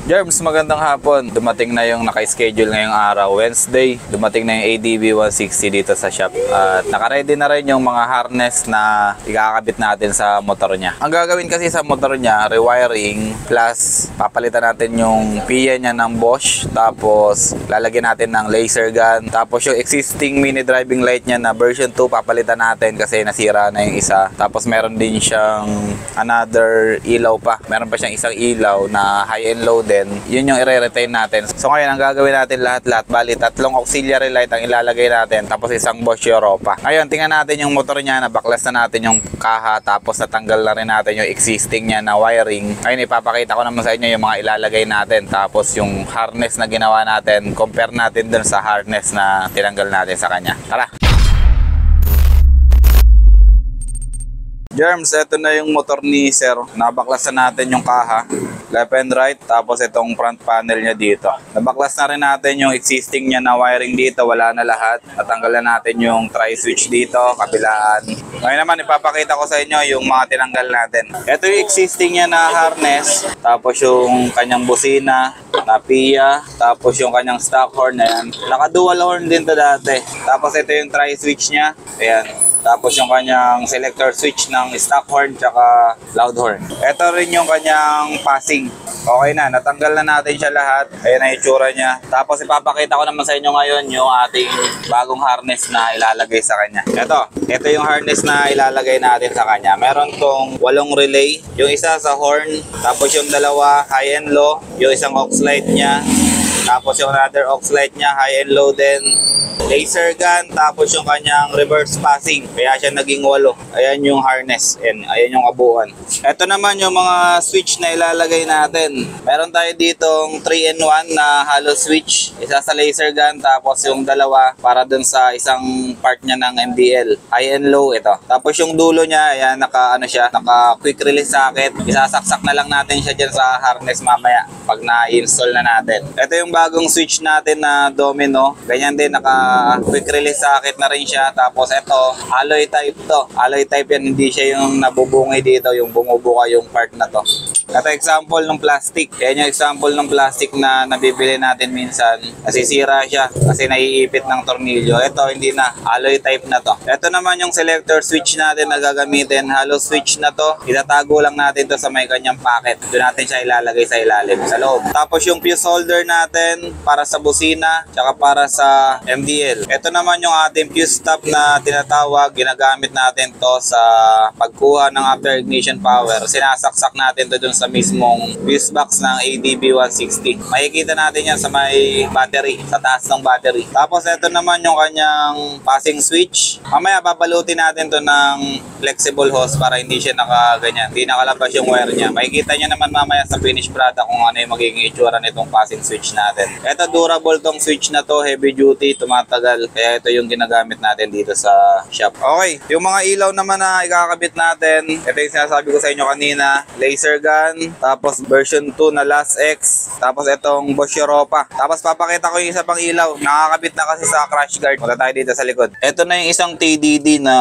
Germs, magandang hapon. Dumating na yung naka-schedule ngayong araw, Wednesday. Dumating na yung ADB 160 dito sa shop. At naka-ready na rin yung mga harness na ikakabit natin sa motor niya. Ang gagawin kasi sa motor niya, rewiring plus papalitan natin yung PIA niya ng Bosch. Tapos lalagyan natin ng laser gun. Tapos yung existing mini driving light niya na version 2 papalitan natin kasi nasira na yung isa. Tapos meron din siyang another ilaw pa. Meron pa siyang isang ilaw na high and low din. Yun yung i-retain natin. So ngayon ang gagawin natin lahat-lahat, bali 3 auxiliary light ang ilalagay natin, tapos isang Bosch Europa. Ngayon tingnan natin yung motor niya, nabaklas na natin yung kaha, tapos natanggal na rin natin yung existing niya na wiring. Ngayon ipapakita ko naman sa inyo yung mga ilalagay natin, tapos yung harness na ginawa natin, compare natin dun sa harness na tinanggal natin sa kanya. Tara! Germs, ito na yung motor ni Sir. Nabaklasan natin yung kaha, left and right, tapos itong front panel niya dito. Nabaklas na rin natin yung existing niya na wiring dito, wala na lahat. Natanggalan natin yung tri-switch dito, kabilaan. Ngayon naman ipapakita ko sa inyo yung mga tinanggal natin. Ito yung existing niya na harness, tapos yung kanyang busina na PIA, tapos yung kanyang stock horn na yan. Naka-dual horn din to dati. Tapos ito yung tri-switch niya, ayan. Tapos yung kanyang selector switch ng stock horn tsaka loud horn. Ito rin yung kanyang passing. Okay na, natanggal na natin siya lahat. Ayan na yung itsura niya. Tapos ipapakita ko naman sa inyo ngayon yung ating bagong harness na ilalagay sa kanya. Ito yung harness na ilalagay natin sa kanya. Meron tong 8 relay. Yung isa sa horn, tapos yung dalawa high and low. Yung isang aux light niya. Tapos yung another aux light niya, high and low din. Laser gun, tapos yung kanyang reverse passing. Kaya siya naging 8. Ayan yung harness. Ayan yung kabuuan. Ito naman yung mga switch na ilalagay natin. Meron tayo ditong 3-in-1 na hollow switch. Isa sa laser gun, tapos yung dalawa para dun sa isang part niya ng MDL. High and low ito. Tapos yung dulo niya, ayan, naka quick release socket. Isasaksak na lang natin siya dyan sa harness mamaya pag na-install na natin. Ito yung bagong switch natin na domino. Ganyan din, naka quick release socket na rin siya. Tapos ito, alloy type to. Alloy type yan, hindi siya yung nabubungay dito, yung bumubuka yung part na to. Ito example ng plastic. Yan yung example ng plastic na nabibili natin minsan. Nasisira siya kasi naiipit ng tornilyo. Ito hindi na, alloy type na to. Ito naman yung selector switch natin na gagamitin. Hollow switch na to. Itatago lang natin to sa may kanyang packet. Doon natin siya ilalagay sa ilalim, sa loob. Tapos yung fuse holder natin para sa busina, tsaka para sa MDL. Ito naman yung ating fuse stop na tinatawag. Ginagamit natin to sa pagkuha ng after ignition power. Sinasaksak natin to dun sa mismong fuse box ng ADB 160. Makikita natin yan sa may battery, sa taas ng battery. Tapos ito naman yung kanyang passing switch. Mamaya babalutin natin to ng flexible hose para hindi siya nakaganyan. Hindi nakalabas yung wire niya. Makikita niya naman mamaya sa finished product kung ano yung magiging itsura nitong passing switch natin. Ito durable tong switch na to, heavy duty, tumatagal. Kaya ito yung ginagamit natin dito sa shop. Okay, yung mga ilaw naman na ikakabit natin, ito yung sinasabi ko sa inyo kanina, laser gun, tapos version 2 na Last X, tapos itong Bosch Europa. Tapos papakita ko yung isa pang ilaw, nakakabit na kasi sa crash guard. Punta tayo dito sa likod. Ito na yung isang TDD na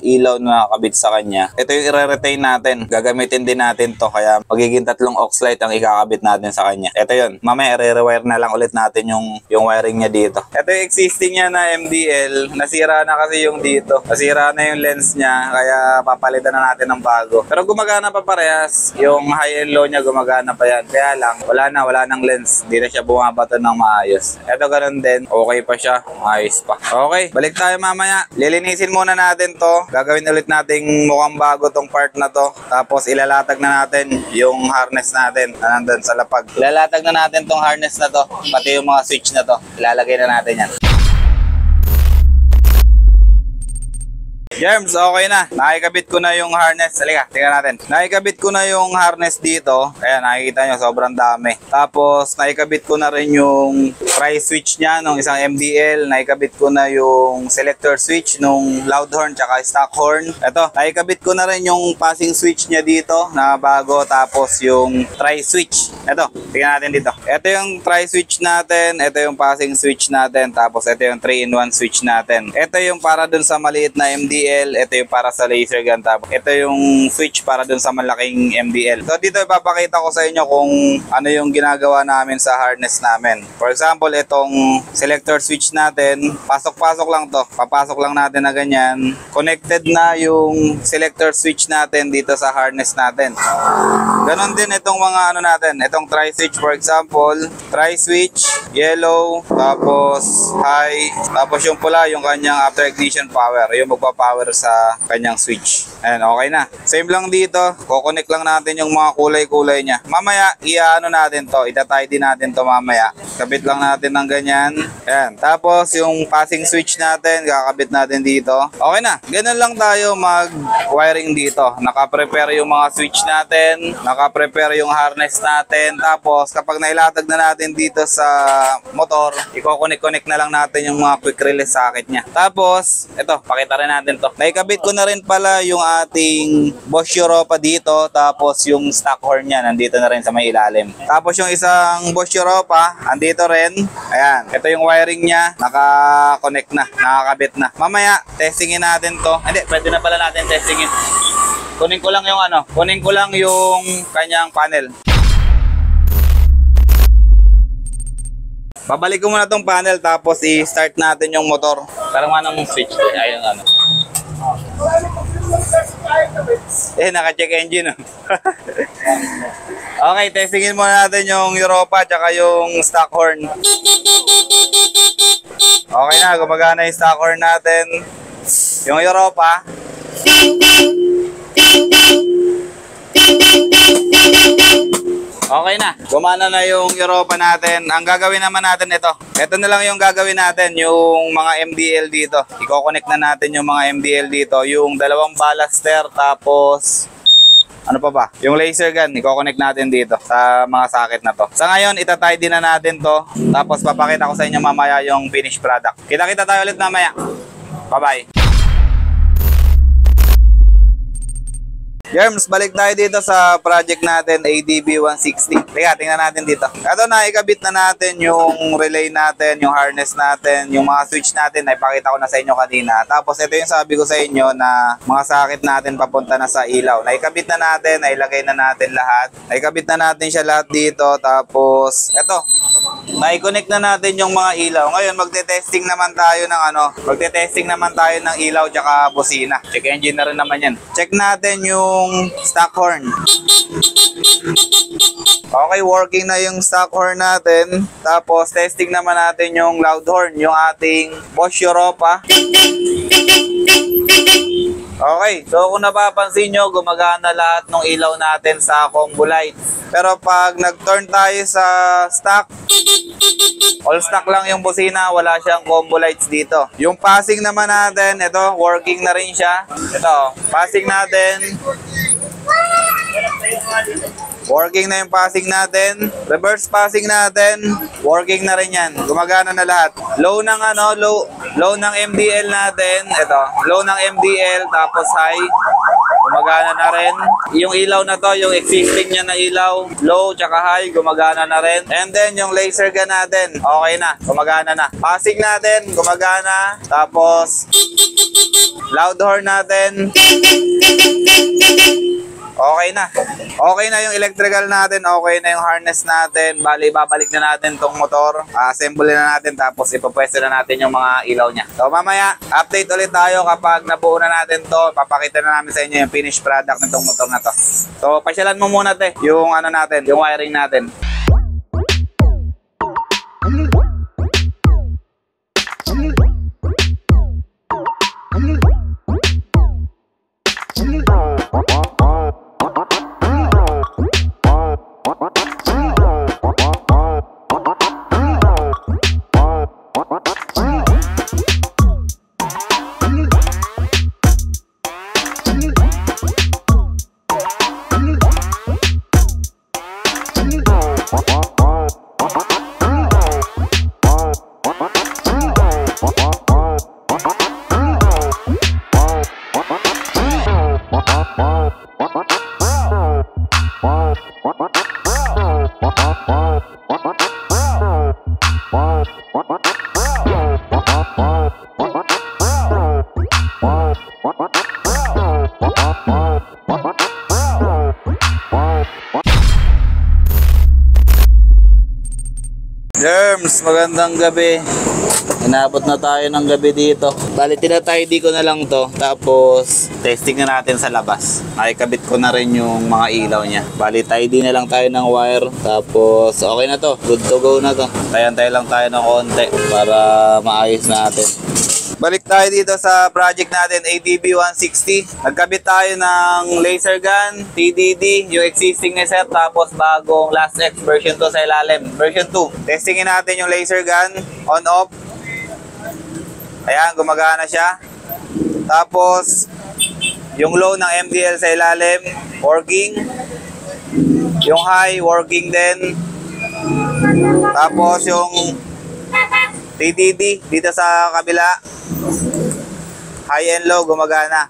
ilaw na nakakabit sa kanya. Ito yung i-retain natin. Gagamitin din natin to, kaya magiging 3 aux light ang ikakabit natin sa kanya. Ito yun. Mamaya i-rewire na lang ulit natin yung wiring niya dito. Ito yung existing niya na MDL. Nasira na kasi yung dito. Nasira na yung lens niya, kaya papalitan na natin ng bago. Pero gumagana pa parehas. Yung high and low niya gumagana pa yan. Kaya lang, wala nang lens. Hindi na siya bumabato ng maayos. Ito ganun din. Okay pa siya. Ayos pa. Okay, balik tayo mamaya. Lilinisin muna natin to. Gagawin ulit nating mukhang bago tong part na to. Tapos ilalatag na natin yung harness natin na nandun sa lapag. Ilalatag na natin tong harness na to. Pati yung mga switch na to. Ilalagay na natin yan. Germs, okay na. Nakikabit ko na yung harness. Halika, tingnan natin. Nakikabit ko na yung harness dito. Ayan, nakikita nyo, sobrang dami. Tapos, nakikabit ko na rin yung tri-switch niya nung isang MDL. Nakikabit ko na yung selector switch nung loud horn tsaka stock horn. Ito, nakikabit ko na rin yung passing switch niya dito na bago. Tapos, yung tri-switch. Ito, tingnan natin dito. Ito yung tri-switch natin. Ito yung passing switch natin. Tapos, ito yung 3-in-1 switch natin. Ito yung para dun sa maliit na MDL. MDL, ito yung para sa laser gun, tapos ito yung switch para dun sa malaking MDL. So dito ipapakita ko sa inyo kung ano yung ginagawa namin sa harness namin. For example, itong selector switch natin, pasok-pasok lang to. Papasok lang natin na ganyan. Connected na yung selector switch natin dito sa harness natin. Ganon din itong mga ano natin, itong tri-switch for example, tri-switch, yellow, tapos high, tapos yung pula, yung kanyang after ignition power, yung magpa-power sa kanyang switch. Ayan, okay na. Same lang dito, kukonek lang natin yung mga kulay-kulay niya. Mamaya, i-ano natin to, ita-tidy natin to mamaya. Kabit lang natin ng ganyan. Ayan, tapos yung passing switch natin, kakabit natin dito. Okay na, ganun lang tayo mag-wiring dito. Naka-prepare yung mga switch natin, naka-prepare yung harness natin, tapos kapag nailatag na natin dito sa motor, i-connect na lang natin yung mga quick release socket niya. Tapos, ito, pakita rin natin to. Naikabit ko na rin pala yung ating Bosch Europa dito, tapos yung stock horn niya, nandito na rin sa may ilalim. Tapos yung isang Bosch Europa, andito rin. Ayan, ito yung wiring niya, naka-connect na, nakakabit na. Mamaya, testingin natin to. Hindi, pwede na pala natin testingin. Kunin ko lang yung kanyang panel. Babalik ko muna tong panel tapos i-start natin yung motor. Parang anong switch din. Ayun ano. Naka-check engine. Okay, testingin muna natin yung Europa tsaka yung stock horn. Okay na, gumagana yung stock horn natin. Yung Europa. Okay na, gumana na yung Europa natin. Ang gagawin naman natin ito. Ito na lang yung gagawin natin, yung mga MDL dito. I-connect na natin yung mga MDL dito. Yung dalawang ballaster, tapos ano pa ba? Yung laser gun, i-connect natin dito sa mga socket na to. Sa ngayon, itatidy na natin to. Tapos papakita ko sa inyo mamaya yung finished product. Kita-kita tayo ulit mamaya. Bye-bye. Germs, balik tayo dito sa project natin, ADB 160. Teka, tingnan natin dito. Ito na, ikabit na natin yung relay natin, yung harness natin, yung mga switch natin, naipakita ko na sa inyo kanina. Tapos ito yung sabi ko sa inyo na mga socket natin papunta na sa ilaw. Naikabit na natin, nailagay na natin lahat. Naikabit na natin siya lahat dito. Tapos, ito, na-connect na natin yung mga ilaw. Ngayon, magte-testing naman tayo ng ilaw tsaka busina. Check engine na rin naman yan. Check natin yung stock horn. Okay, working na yung stock horn natin. Tapos, testing naman natin yung loud horn, yung ating Bosch Europa. Okay, so kung napapansin nyo, gumagana lahat ng ilaw natin sa combo lights. Pero pag nag-turn tayo sa stock, all stock lang yung busina, wala siyang combo lights dito. Yung passing naman natin, ito, working na rin siya. Ito, passing natin. Working na yung passing natin. Reverse passing natin. Working na rin yan. Gumagana na lahat. Low ng low ng MDL natin. Ito, low ng MDL tapos high. Gumagana na rin. Yung ilaw na to, yung existing niya na ilaw, low tsaka high, gumagana na rin. And then yung laser gun natin, okay na, gumagana na. Passing natin, gumagana. Tapos loud horn natin. Okay na. Okay na yung electrical natin, okay na yung harness natin. Bali, babalik na natin tong motor. Assemble na natin, tapos ipapwesto na natin yung mga ilaw niya. So mamaya, update ulit tayo kapag nabuo na natin to. Papakita na namin sa inyo yung finished product nitong motor na to. So pasyalan mo muna yung natin, yung wiring natin. Germs, magandang gabi. Inabot na tayo ng gabi dito. Bali, tinatidy ko na lang to. Tapos, testing na natin sa labas. Nakikabit ko na rin yung mga ilaw niya. Bali, tidy na lang tayo ng wire. Tapos, okay na to. Good to go na to. Tayan-tayo lang tayo ng konti para maayos natin. Balik tayo dito sa project natin, ADB 160. Nagkabit tayo ng laser gun, TDD, yung existing na set, tapos bagong Last X version 2 sa ilalim. Version 2. Testingin natin yung laser gun, on-off. Ayan, gumagana siya. Tapos, yung low ng MDL sa ilalim, working. Yung high, working din. Tapos, yung TDD dito sa kabila, high and low, gumagana.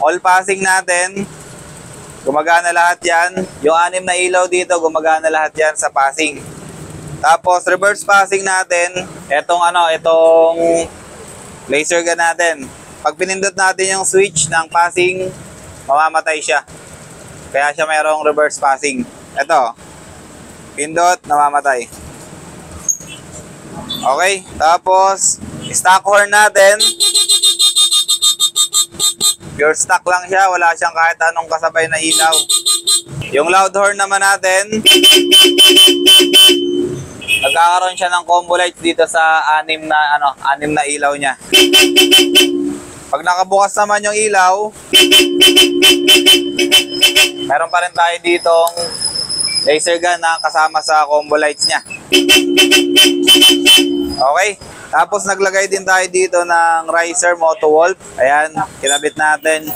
All passing natin, gumagana lahat yan. Yung 6 na ilaw dito, gumagana lahat yan sa passing. Tapos, reverse passing natin, itong laser gun natin. Pag pinindot natin yung switch ng passing, mamamatay siya. Kaya siya mayroong reverse passing. Ito, pindot, namamatay. Okay, tapos stock horn natin. Pure stock lang siya, wala siyang kahit anong kasabay na ilaw. Yung loud horn naman natin, nagkakaroon siya ng combo lights dito sa 6 na ilaw niya. Pag nakabukas naman yung ilaw, meron pa rin tayo ditong laser gun na kasama sa combo lights niya. Okay, tapos naglagay din tayo dito ng riser Moto Wolf. Ayan, kinabit natin.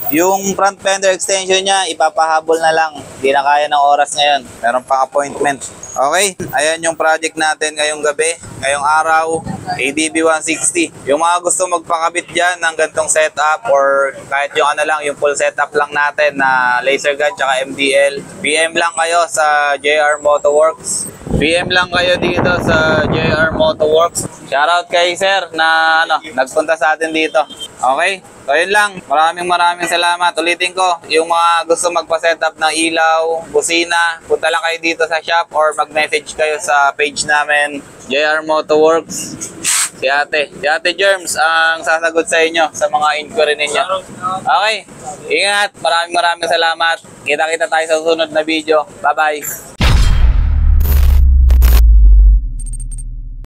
Yung front fender extension niya, ipapahabol na lang. Hindi na kaya ng oras ngayon. Meron pang appointment. Okay, ayan yung project natin ngayong gabi, ngayong araw, ADB 160. Yung mga gusto magpakabit dyan ng gantong setup or kahit yung yung full setup lang natin na laser gun tsaka MDL, PM lang kayo sa JR Motoworks. PM lang kayo dito sa JR Motoworks. Shoutout kay sir na nagpunta sa atin dito. Okay? So yun lang. Maraming salamat. Ulitin ko, yung mga gusto magpa-setup ng ilaw, busina, punta lang kayo dito sa shop or mag-message kayo sa page namin, JR Motoworks. Si Ate Germs ang sasagot sa inyo sa mga inquiry ninyo. Okay? Ingat. Maraming salamat. Kita-kita tayo sa susunod na video. Bye-bye.